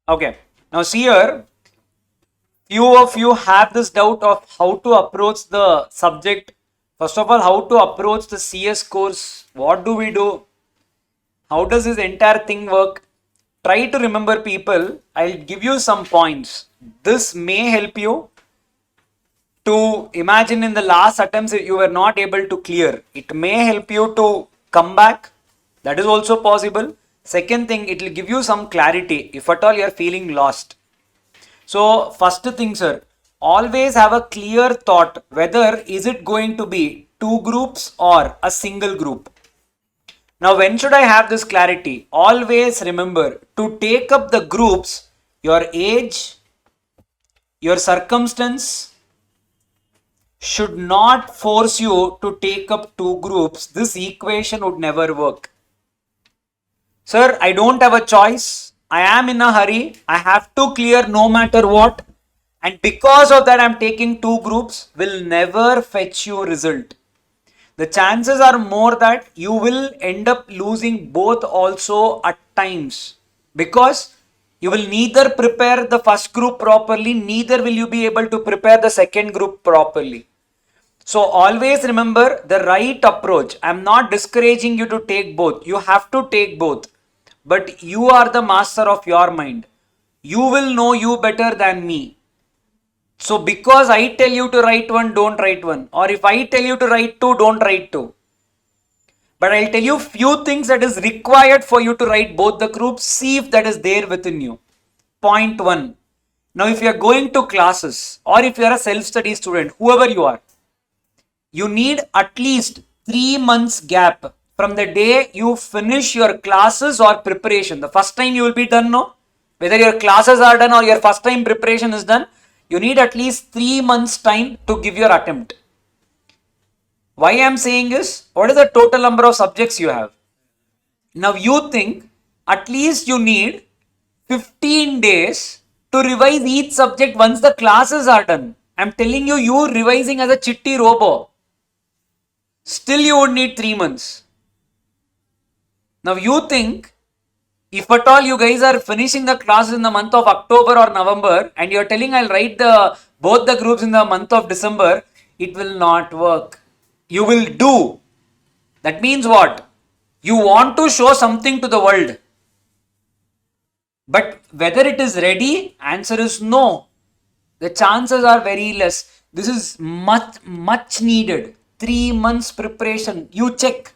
Okay. Now see here, few of you have this doubt of how to approach the subject. First of all, how to approach the CS course. What do we do? How does this entire thing work? Try to remember, people. I'll give you some points. This may help you to imagine in the last attempts you were not able to clear. It may help you to come back. That is also possible. Second thing, it will give you some clarity if at all you are feeling lost. So first thing, sir, always have a clear thought whether is it going to be two groups or a single group. Now when should I have this clarity? Always remember to take up the groups, your age, your circumstance should not force you to take up two groups. This equation would never work. Sir, I don't have a choice. I am in a hurry. I have to clear no matter what. And because of that, I am taking two groups will never fetch you result. The chances are more that you will end up losing both also at times. Because you will neither prepare the first group properly, neither will you be able to prepare the second group properly. So always remember the right approach. I am not discouraging you to take both. You have to take both. But you are the master of your mind. You will know you better than me. So because I tell you to write one, don't write one. Or if I tell you to write two, don't write two. But I'll tell you few things that is required for you to write both the groups. See if that is there within you. Point one. Now if you are going to classes or if you are a self-study student, whoever you are, you need at least 3 months gap from the day you finish your classes or preparation. The first time you will be done, no? Whether your classes are done or your first time preparation is done, you need at least 3 months time to give your attempt. Why I am saying is, what is the total number of subjects you have? Now you think at least you need 15 days to revise each subject once the classes are done. I am telling you, you revising as a chitti robo. Still you would need 3 months. Now you think, if at all you guys are finishing the classes in the month of October or November and you are telling I'll write both the groups in the month of December, it will not work. You will do. That means what? You want to show something to the world. But whether it is ready, answer is no. The chances are very less. This is much needed. 3 months preparation. You check.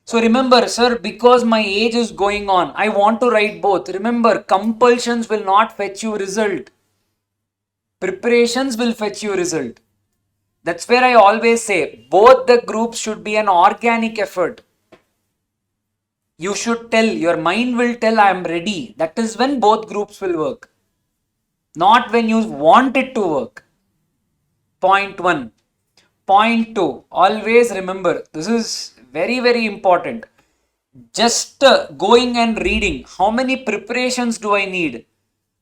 So remember, sir, because my age is going on, I want to write both. Remember, compulsions will not fetch you result. Preparations will fetch you result. That's where I always say, both the groups should be an organic effort. You should tell, your mind will tell I am ready. That is when both groups will work. Not when you want it to work. Point one. Point two, always remember, this is very, very important. Just going and reading, how many preparations do I need?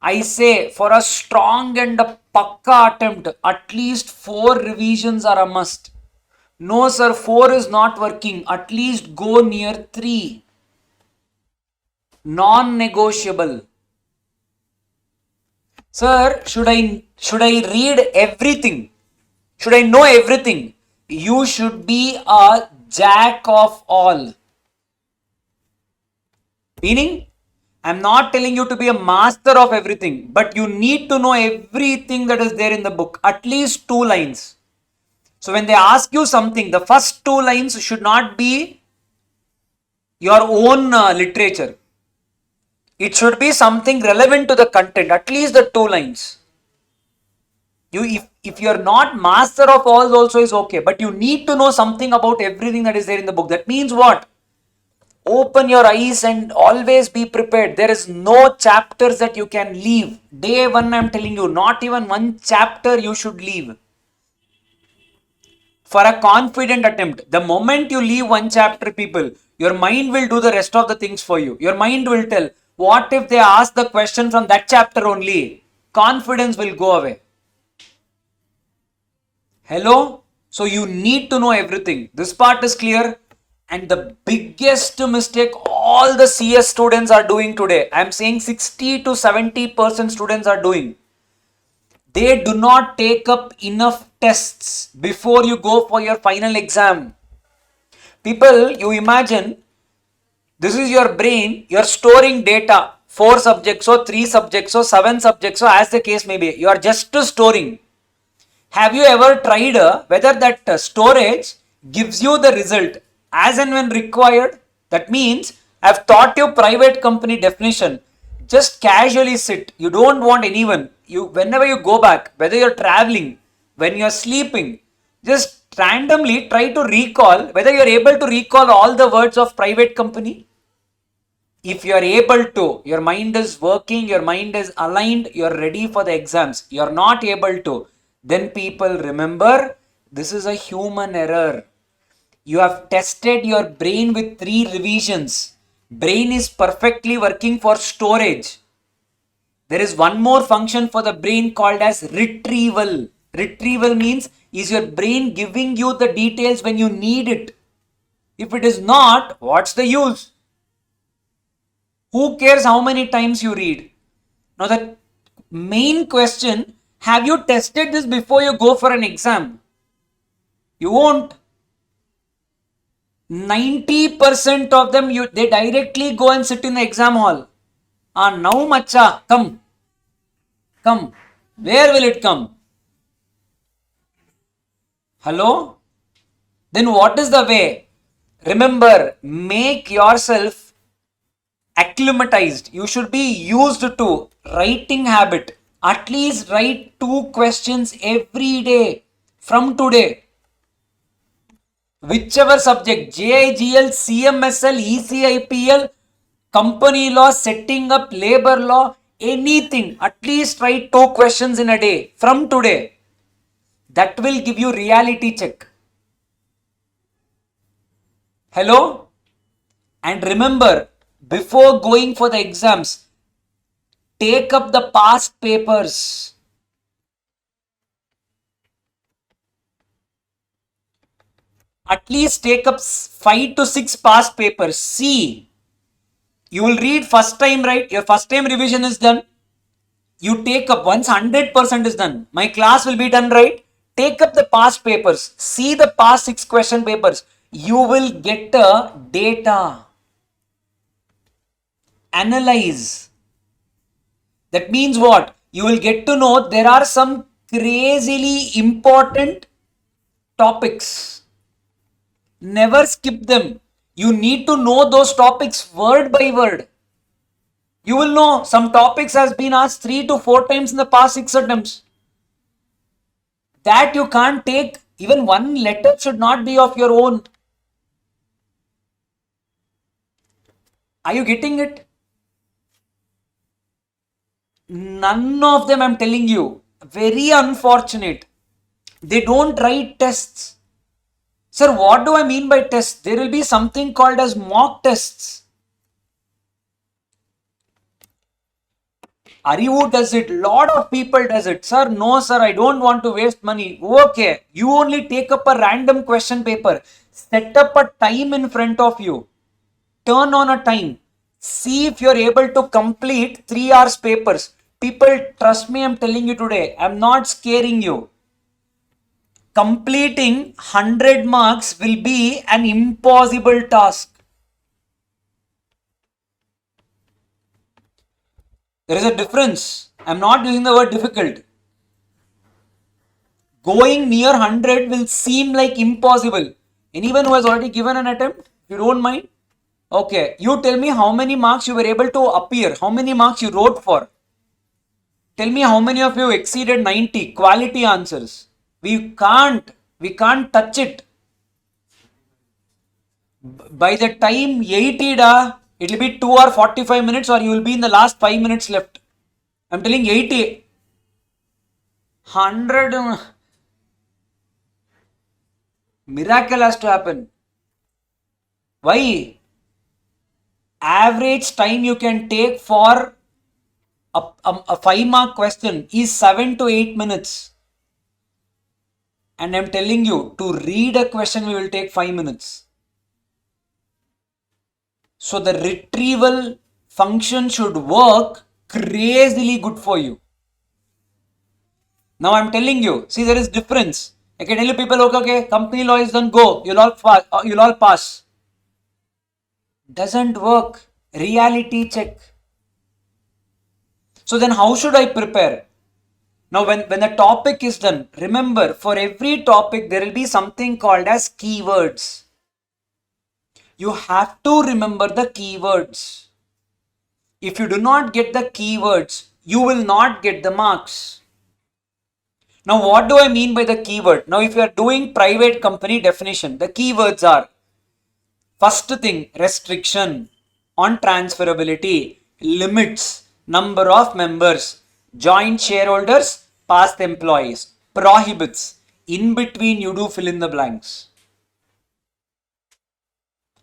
I say for a strong and a pakka attempt, at least 4 revisions are a must. No sir, 4 is not working. At least go near 3. Non-negotiable. Sir, should I read everything? Should I know everything? You should be a jack of all. Meaning, I'm not telling you to be a master of everything, but you need to know everything that is there in the book, at least 2 lines. So when they ask you something, the first 2 lines should not be your own literature. It should be something relevant to the content, at least the 2 lines. If you're not master of all also is okay, but you need to know something about everything that is there in the book. That means what? Open your eyes and always be prepared. There is no chapters that you can leave. Day 1 I'm telling you, not even one chapter you should leave. For a confident attempt, the moment you leave one chapter, people, your mind will do the rest of the things for you. Your mind will tell, what if they ask the question from that chapter only? Confidence will go away. Hello? So you need to know everything. This part is clear. And the biggest mistake all the CS students are doing today. I'm saying 60 to 70% students are doing. They do not take up enough tests before you go for your final exam. People, you imagine, this is your brain, you're storing data, 4 subjects or 3 subjects or 7 subjects or as the case may be, you are just storing. Have you ever tried whether that storage gives you the result as and when required? That means I've taught you private company definition. Just casually sit. You don't want anyone. You whenever you go back, whether you're traveling, when you're sleeping, just randomly try to recall whether you're able to recall all the words of private company. If you are able to, your mind is working, your mind is aligned, you're ready for the exams. You're not able to, then people remember this is a human error. You have tested your brain with 3 revisions. Brain is perfectly working for storage. There is one more function for the brain called as retrieval. Retrieval means is your brain giving you the details when you need it. If it is not, what's the use? Who cares how many times you read? Now the main question, have you tested this before you go for an exam? You won't. 90% of them, they directly go and sit in the exam hall. Now macha, come. Where will it come? Hello? Then what is the way? Remember, make yourself acclimatized. You should be used to writing habit. At least write 2 questions every day from today. Whichever subject, JIGL, CMSL, ECIPL, company law, setting up, labor law, anything, at least write 2 questions in a day from today. That will give you reality check. Hello? And remember, before going for the exams, take up the past papers. At least take up 5 to 6 past papers. See, you will read first time, right? Your first time revision is done. You take up once 100% is done. My class will be done, right? Take up the past papers. See the past 6 question papers. You will get the data. Analyze. That means what? You will get to know there are some crazily important topics. Never skip them. You need to know those topics word by word. You will know some topics has been asked 3 to 4 times in the past 6 attempts. That you can't take. Even one letter should not be of your own. Are you getting it? None of them, I'm telling you. Very unfortunate. They don't write tests. Sir, what do I mean by tests? There will be something called as mock tests. Arivu does it. Lot of people does it. Sir, no sir, I don't want to waste money. Okay, you only take up a random question paper. Set up a time in front of you. Turn on a time. See if you're able to complete 3 hours papers. People, trust me, I'm telling you today. I'm not scaring you. Completing 100 marks will be an impossible task. There is a difference. I'm not using the word difficult. Going near 100 will seem like impossible. Anyone who has already given an attempt, if you don't mind? Okay, you tell me how many marks you were able to appear, how many marks you wrote for. Tell me how many of you exceeded 90 quality answers. We can't touch it. By the time 80 it will be 2 or 45 minutes or you will be in the last 5 minutes left. I'm telling 80. 100. Miracle has to happen. Why? Average time you can take for a 5-mark question is 7 to 8 minutes. And I'm telling you, to read a question we will take 5 minutes. So the retrieval function should work crazily good for you. Now I'm telling you, see, there is difference. I can tell you people, okay, company law is done, go, you'll all pass. Doesn't work. Reality check. So then how should I prepare? Now when the topic is done, remember, for every topic there will be something called as keywords. You have to remember the keywords. If you do not get the keywords, you will not get the marks. Now what do I mean by the keyword? Now if you are doing private company definition, the keywords are: first thing, restriction on transferability, limits, number of members, joint shareholders, past employees, prohibits. In between, you do fill in the blanks.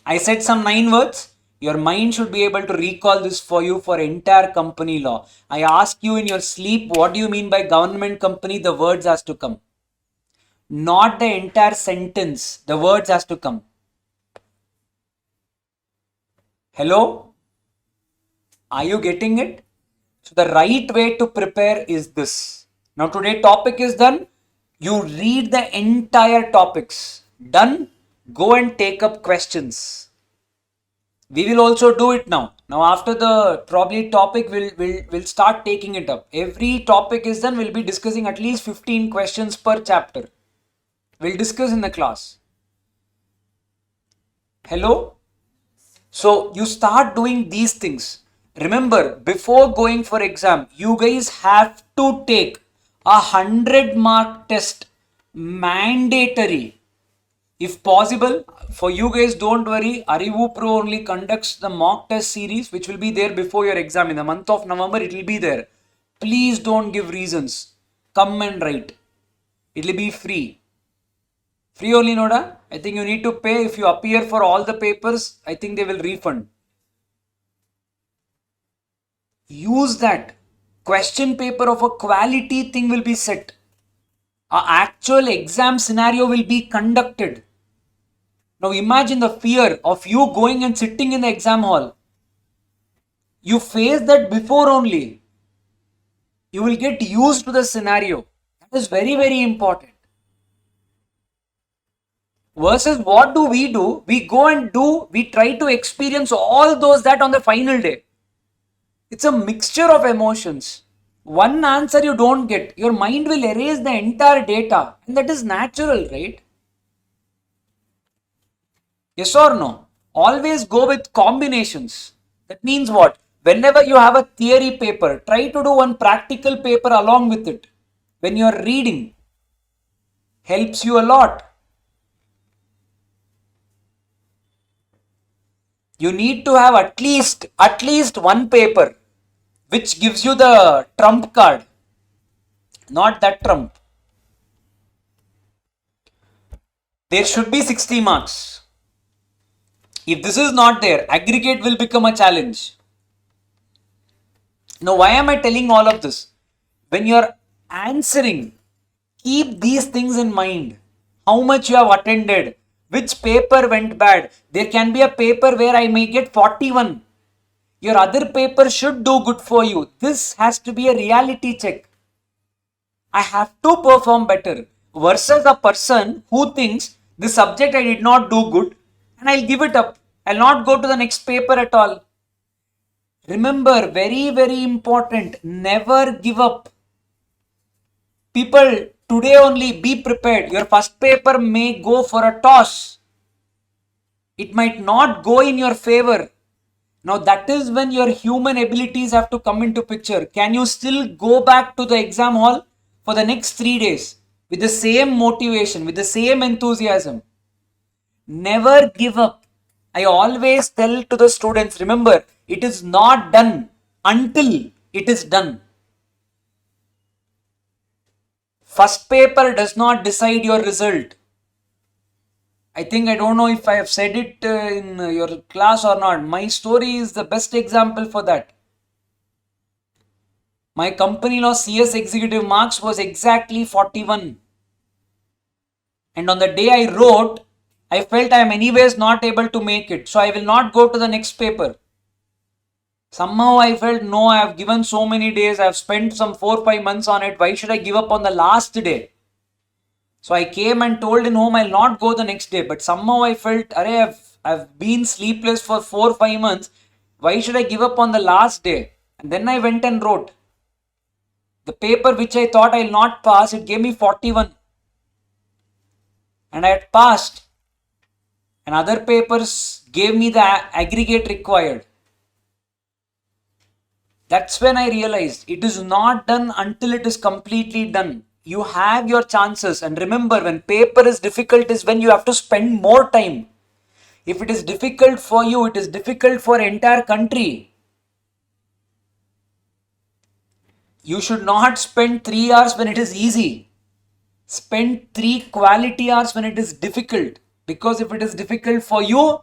I said some 9 words. Your mind should be able to recall this for you for entire company law. I ask you in your sleep, what do you mean by government company? The words has to come. Not the entire sentence. The words has to come. Hello? Are you getting it? So the right way to prepare is this. Now today topic is done. You read the entire topics. Done. Go and take up questions. We will also do it now. Now after the probably topic, we'll start taking it up. Every topic is done. We'll be discussing at least 15 questions per chapter. We'll discuss in the class. Hello? So you start doing these things. Remember, before going for exam, you guys have to take a 100-mark test, mandatory. If possible, for you guys, don't worry, ArivuPro only conducts the mock test series, which will be there before your exam. In the month of November, it will be there. Please don't give reasons. Come and write. It will be free. Free only, Noda? I think you need to pay. If you appear for all the papers, I think they will refund. Use that. Question paper of a quality thing will be set. An actual exam scenario will be conducted. Now imagine the fear of you going and sitting in the exam hall. You face that before only. You will get used to the scenario. That is very, very important. Versus what do? We go and we try to experience all those that on the final day. It's a mixture of emotions. One answer you don't get, your mind will erase the entire data, and that is natural, right? Yes or no? Always go with combinations. That means what? Whenever you have a theory paper, try to do one practical paper along with it. When you are reading, helps you a lot. You need to have at least one paper which gives you the trump card, not that trump. There should be 60 marks. If this is not there, aggregate will become a challenge. Now, why am I telling all of this? When you're answering, keep these things in mind. How much you have attended, which paper went bad. There can be a paper where I may get 41. Your other paper should do good for you. This has to be a reality check. I have to perform better versus a person who thinks this subject I did not do good and I'll give it up. I'll not go to the next paper at all. Remember, very, very important, never give up. People, today only be prepared. Your first paper may go for a toss. It might not go in your favor. Now that is when your human abilities have to come into picture. Can you still go back to the exam hall for the next 3 days with the same motivation, with the same enthusiasm? Never give up. I always tell to the students, remember, it is not done until it is done. First paper does not decide your result. I think I don't know if I have said it in your class or not. My story is the best example for that. My company law CS executive marks was exactly 41. And on the day I wrote, I felt I am anyways not able to make it, so I will not go to the next paper. Somehow I felt, no, I have given so many days, I have spent some 4-5 months on it, why should I give up on the last day? So I came and told in home I'll not go the next day, but somehow I felt, I've been sleepless for 4-5 months, why should I give up on the last day? And then I went and wrote. The paper which I thought I'll not pass, it gave me 41. And I had passed. And other papers gave me the aggregate required. That's when I realized it is not done until it is completely done. You have your chances. And remember, when paper is difficult is when you have to spend more time. If it is difficult for you, it is difficult for entire country. You should not spend 3 hours when it is easy. Spend 3 quality hours when it is difficult. Because if it is difficult for you,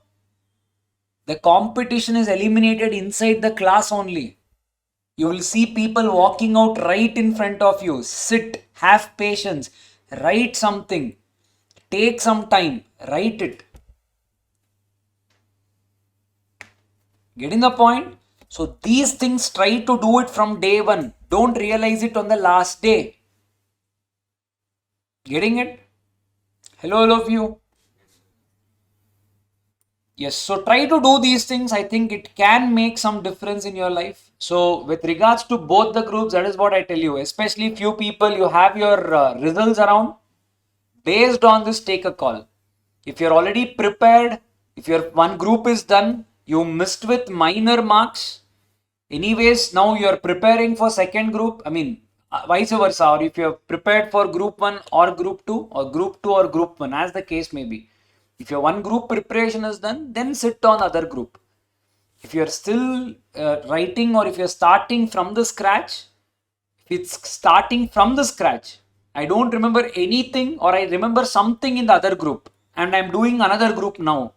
the competition is eliminated inside the class only. You will see people walking out right in front of you. Sit, have patience, write something, take some time, write it. Getting the point? So these things, try to do it from day one. Don't realize it on the last day. Getting it? Hello, all of you. Yes, so try to do these things. I think it can make some difference in your life. So with regards to both the groups, that is what I tell you. Especially few people, you have your results around. Based on this, take a call. If you're already prepared, if your one group is done, you missed with minor marks. Anyways, now you're preparing for second group. I mean, vice versa. Or if you're prepared for group 1 or group 2 or group 2 or group 1, as the case may be. If your one group preparation is done, then sit on other group. If you're still writing, or if you're starting from the scratch, if it's starting from the scratch, I don't remember anything, or I remember something in the other group and I'm doing another group now.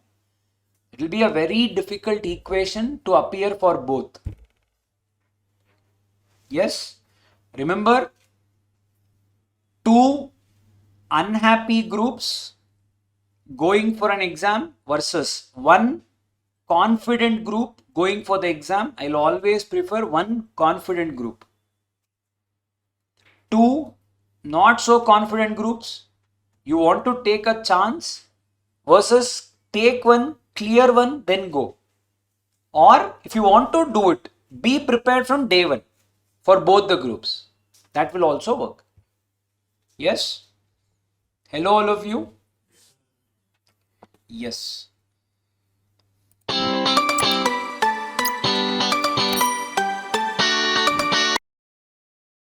It will be a very difficult equation to appear for both. Yes, remember, 2 unhappy groups going for an exam versus 1 confident group going for the exam. I'll always prefer 1 confident group. 2 not so confident groups, you want to take a chance, versus take one, clear one, then go. Or if you want to do it, be prepared from day one for both the groups. That will also work. Yes? Hello, all of you. Yes.